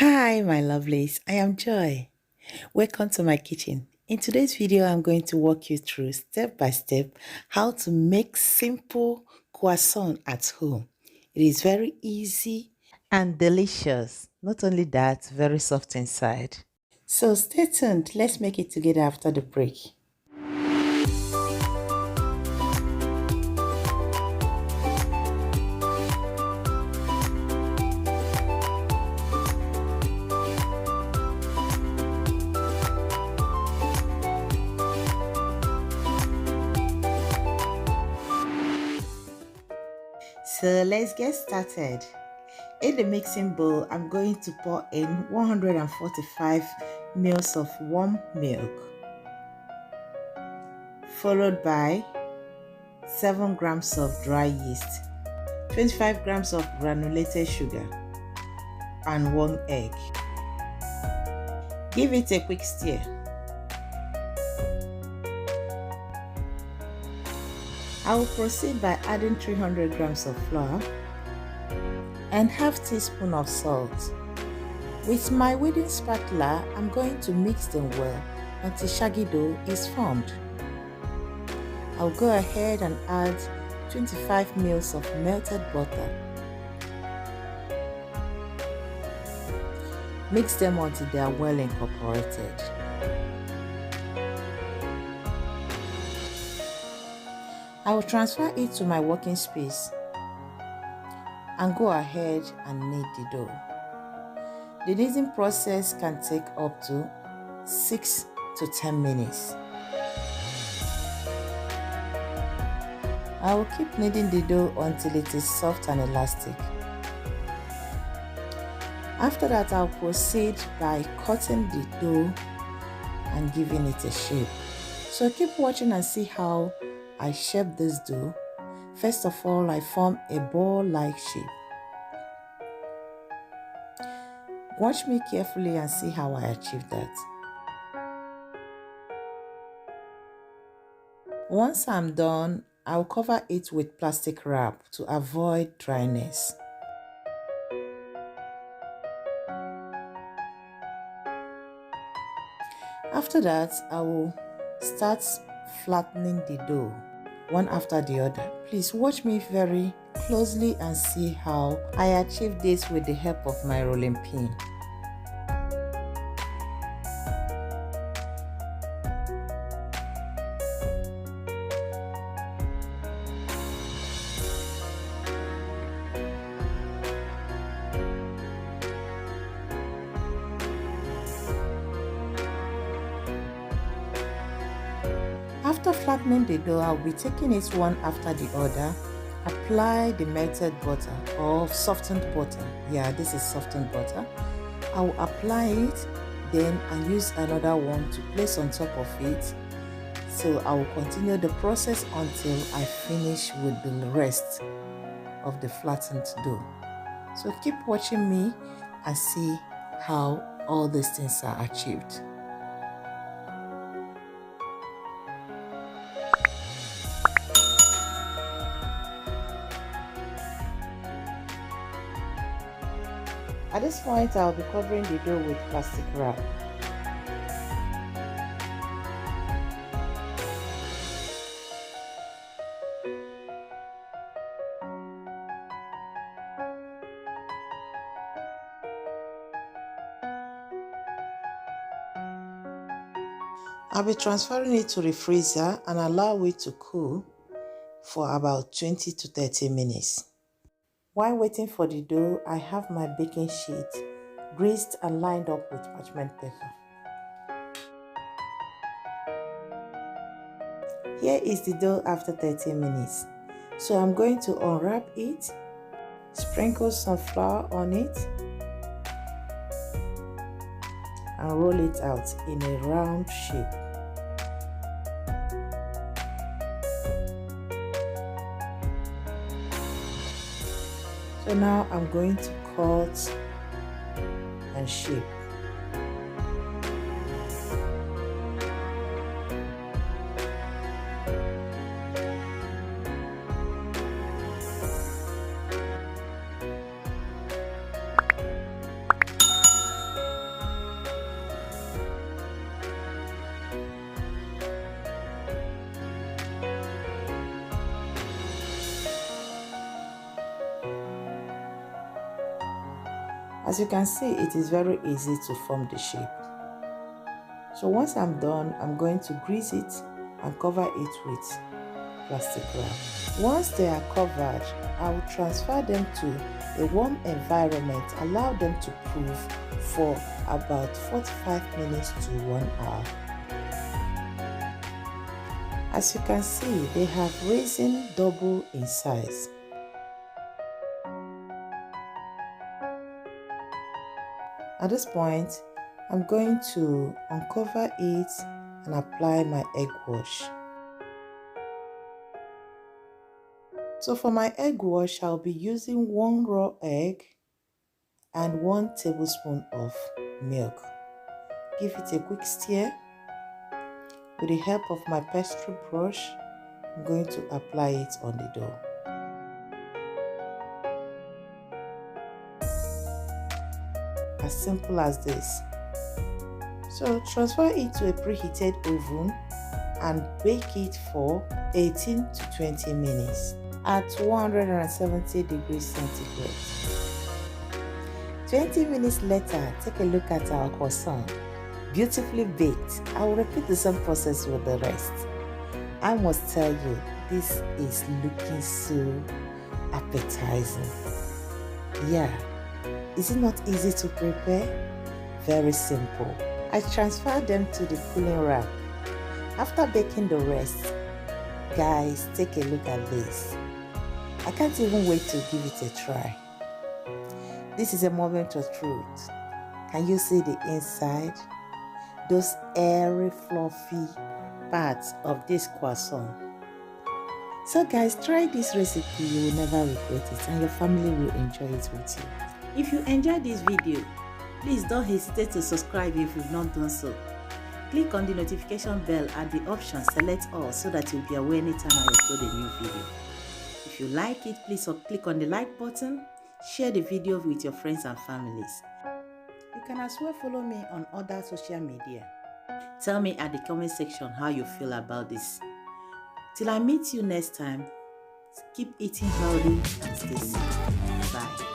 Hi, my lovelies. I am Joy. Welcome to my kitchen. In today's video, I'm going to walk you through step by step how to make simple croissant at home. It is very easy and delicious. Not only that, very soft inside. So stay tuned. Let's make it together after the break. So let's get started. In the mixing bowl, I'm going to pour in 145 ml of warm milk, followed by 7 grams of dry yeast, 25 grams of granulated sugar, and 1 egg. Give it a quick stir. I will proceed by adding 300 grams of flour and half teaspoon of salt. With my wooden spatula, I'm going to mix them well until shaggy dough is formed. I'll go ahead and add 25 ml of melted butter. Mix them until they are well incorporated. I will transfer it to my working space and go ahead and knead the dough. The kneading process can take up to 6 to 10 minutes. I will keep kneading the dough until it is soft and elastic. After that, I'll proceed by cutting the dough and giving it a shape. So keep watching and see how I shape this dough. First of all, I form a ball-like shape. Watch me carefully and see how I achieve that. Once I'm done, I'll cover it with plastic wrap to avoid dryness. After that, I will start flattening the dough one after the other. Please watch me very closely and see how I achieve this with the help of my rolling pin. After flattening the dough, I'll be taking it one after the other. Apply the melted butter or softened butter. Yeah, this is softened butter. I will apply it, then I use another one to place on top of it. So I will continue the process until I finish with the rest of the flattened dough. So keep watching me and see how all these things are achieved. At this point, I'll be covering the dough with plastic wrap. I'll be transferring it to the freezer and allow it to cool for about 20 to 30 minutes. While waiting for the dough, I have my baking sheet greased and lined up with parchment paper. Here is the dough after 30 minutes. So I'm going to unwrap it, sprinkle some flour on it, and roll it out in a round shape. So now I'm going to cut and shape. As you can see, it is very easy to form the shape. So once I'm done, I'm going to grease it and cover it with plastic wrap. Once they are covered, I will transfer them to a warm environment, allow them to proof for about 45 minutes to 1 hour. As you can see, they have risen double in size. At this point, I'm going to uncover it and apply my egg wash. So for my egg wash, I'll be using 1 raw egg and 1 tablespoon of milk. Give it a quick stir. With the help of my pastry brush, I'm going to apply it on the dough. As simple as this. So transfer it to a preheated oven and bake it for 18 to 20 minutes at 170 degrees centigrade. 20 minutes later, take a look at our croissant. Beautifully baked. I will repeat the same process with the rest. I must tell you, this is looking so appetizing. Yeah, is it not easy to prepare? Very simple. I transfer them to the cooling rack. After baking the rest, guys, take a look at this. I can't even wait to give it a try. This is a moment of truth. Can you see the inside? Those airy, fluffy parts of this croissant. So guys, try this recipe. You will never regret it and your family will enjoy it with you. If you enjoyed this video, please don't hesitate to subscribe if you've not done so. Click on the notification bell and the option select all so that you'll be aware anytime I upload a new video. If you like it, please click on the like button, share the video with your friends and families. You can as well follow me on other social media. Tell me at the comment section how you feel about this. Till I meet you next time, keep eating healthy and stay safe. Bye.